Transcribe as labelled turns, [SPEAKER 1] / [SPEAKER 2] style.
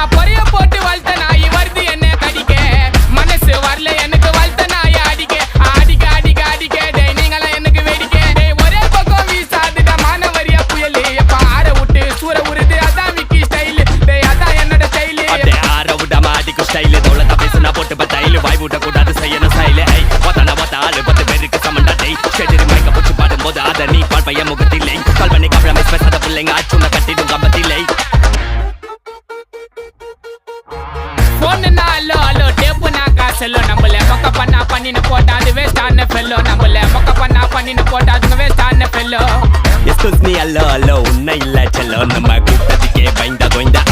[SPEAKER 1] நான் பொரிய போட்டு வளர்த்த நாய் வருது என்ன கடிக்க மனசு வரல எனக்கு வளர்த்த நாய் அடிக்க அடிக்க அடிக்க அடிக்க டேய் நீங்களா எனக்கு வேடிக்க டேய் ஒரே பக்கம் வீசாதுடா மானவரியா புயலு எப்ப ஆற விட்டு சூற உருது அதான் விக்கி ஸ்டைல் டேய் அதான் என்னோட ஸ்டைல்
[SPEAKER 2] அடே ஆற விடாம அடிக்கும் ஸ்டைல் தோளத்தை பேசுனா போட்டு பத்தாயில வாய் விட கூடாது செய்யணும் ஸ்டைல் ஐ ஒத்தன ஒத்த ஆளு 10 பேருக்கு சமண்டா டேய் ஷெடரி மைக்க போட்டு பாடும்போது அத நீ பால் பைய முகத்தில்லை கால் பண்ணி கப்ளமே பேசாத பிள்ளைங்க அச்சுன கட்டிடும் கம்பத்தில்லை
[SPEAKER 1] போனுனா அல்லோ அல்லோ டேப்புனா காசல்லோ நம்மள மொக்க பண்ணா பண்ணின்னு போட்டா அது வேஸ்ட் ஆன ஃபெல்லோ நம்மள மொக்க பண்ணா பண்ணின்னு போட்டா அது வேஸ்ட் ஆன ஃபெல்லோ
[SPEAKER 2] எஸ்கூஸ் மீ அல்லோ அல்லோ உன்னை இல்ல செல்லோ நம்ம கூட்டத்துக்கே பயந்தா கோய்ந்தா